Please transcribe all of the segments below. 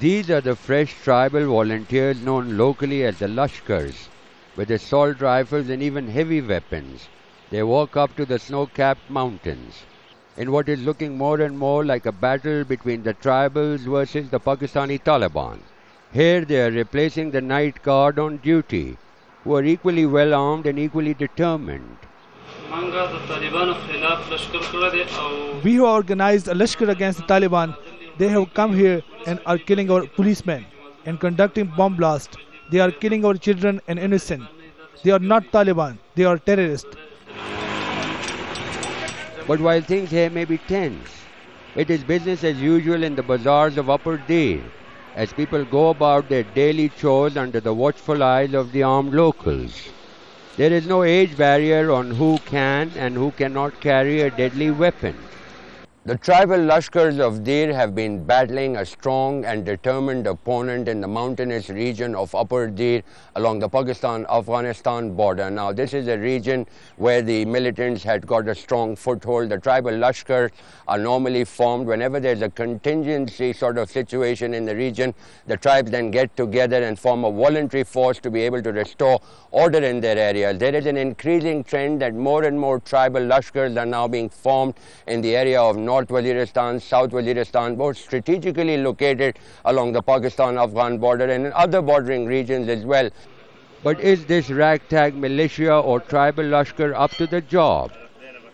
These are the fresh tribal volunteers known locally as the Lashkars, with assault rifles and even heavy weapons. They walk up to the snow-capped mountains in what is looking more and more like a battle between the tribals versus the Pakistani Taliban. Here they are replacing the night guard on duty, who are equally well armed and equally determined. We have organized a Lashkar against the Taliban. They have come here and are killing our policemen and conducting bomb blasts. They are killing our children and innocent. They are not Taliban, they are terrorists. But while things here may be tense, it is business as usual in the bazaars of Upper Dir, as people go about their daily chores under the watchful eyes of the armed locals. There is no age barrier on who can and who cannot carry a deadly weapon. The tribal Lashkars of Dir have been battling a strong and determined opponent in the mountainous region of Upper Dir along the Pakistan-Afghanistan border. Now, this is a region where the militants had got a strong foothold. The tribal Lashkars are normally formed whenever there's a contingency sort of situation in the region. The tribes then get together and form a voluntary force to be able to restore order in their areas. There is an increasing trend that more and more tribal Lashkars are now being formed in the area of North Waziristan, South Waziristan, both strategically located along the Pakistan-Afghan border and in other bordering regions as well. But is this ragtag militia or tribal Lashkar up to the job?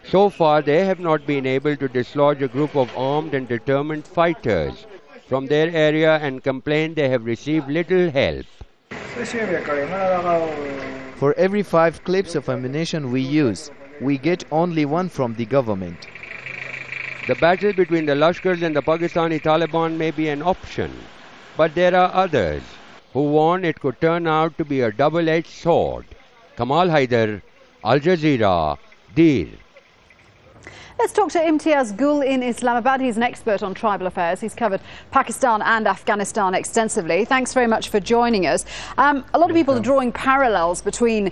So far, they have not been able to dislodge a group of armed and determined fighters from their area and complain they have received little help. For every 5 clips of ammunition we use, we get only 1 from the government. The battle between the Lashkars and the Pakistani Taliban may be an option, but there are others who warn it could turn out to be a double-edged sword. Kamal, Hyder, Al Jazeera, Dir. Let's talk to Imtiaz Gul in Islamabad. He's an expert on tribal affairs. He's covered Pakistan and Afghanistan extensively. Thanks very much for joining us. A lot of people are drawing parallels between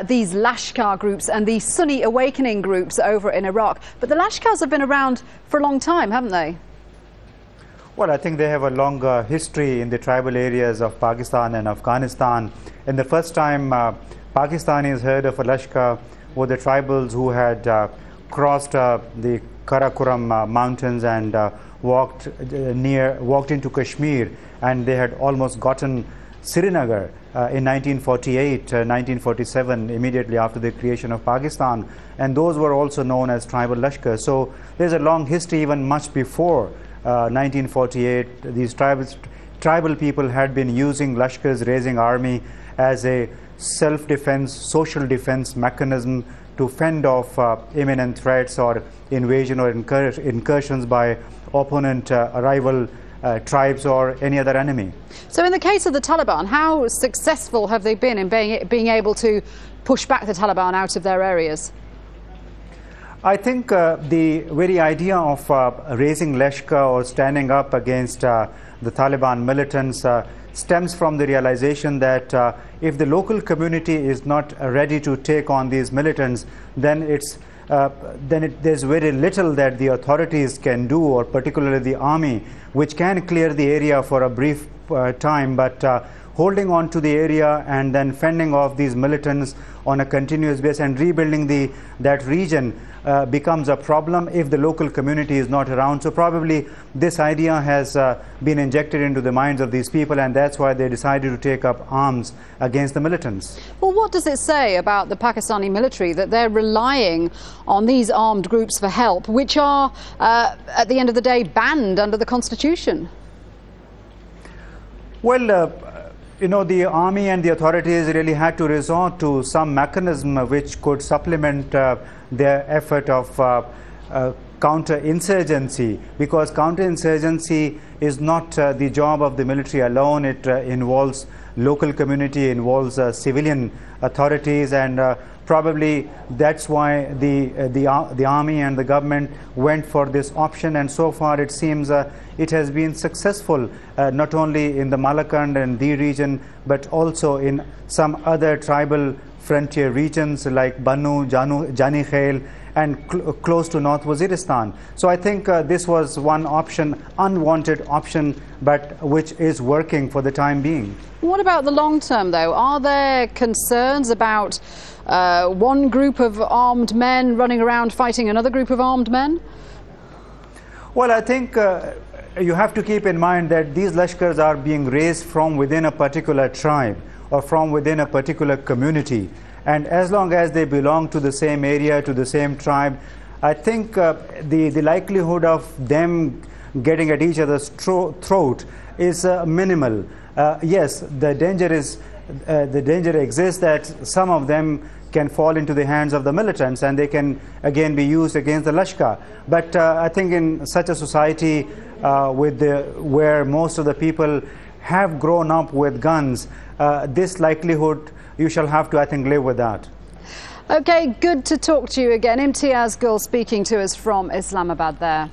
these Lashkar groups and the Sunni awakening groups over in Iraq. But the Lashkars have been around for a long time, haven't they? Well, I think they have a long history in the tribal areas of Pakistan and Afghanistan. And the first time Pakistanis heard of a Lashkar were the tribals who had crossed the Karakoram mountains and walked into Kashmir, and they had almost gotten Srinagar in 1948, 1947, immediately after the creation of Pakistan, and those were also known as tribal Lashkars. So there's a long history, even much before 1948. These tribal people had been using Lashkars, raising army, as a self-defense, social defense mechanism to fend off imminent threats or invasion or incursions by opponent rival tribes or any other enemy. So in the case of the Taliban, how successful have they been in being able to push back the Taliban out of their areas? I think the very idea of raising Lashkar or standing up against the Taliban militants stems from the realization that if the local community is not ready to take on these militants, then there's very little that the authorities can do, or particularly the army, which can clear the area for a brief time, but holding on to the area and then fending off these militants on a continuous basis and rebuilding that region becomes a problem if the local community is not around. So probably this idea has been injected into the minds of these people, and that's why they decided to take up arms against the militants. Well, what does it say about the Pakistani military that they're relying on these armed groups for help, which are, at the end of the day, banned under the Constitution? Well, you know, the army and the authorities really had to resort to some mechanism which could supplement their effort of counter-insurgency, because counter-insurgency is not the job of the military alone. It involves local community, involves civilian authorities, and probably that's why the army and the government went for this option. And so far it seems it has been successful, not only in the Malakand and the region, but also in some other tribal frontier regions like Bannu, Jani Khail, and close to North Waziristan. So I think this was one option, unwanted option, but which is working for the time being. What about the long term, though? Are there concerns about one group of armed men running around fighting another group of armed men? Well, I think you have to keep in mind that these Lashkars are being raised from within a particular tribe or from within a particular community. And as long as they belong to the same area, to the same tribe, I think the likelihood of them getting at each other's throat is minimal. Yes, the danger exists that some of them can fall into the hands of the militants and they can again be used against the Lashkar. But I think in such a society where most of the people have grown up with guns, this likelihood, you shall have to, I think, live with that. Okay, good to talk to you again. Imtiaz Gul speaking to us from Islamabad there.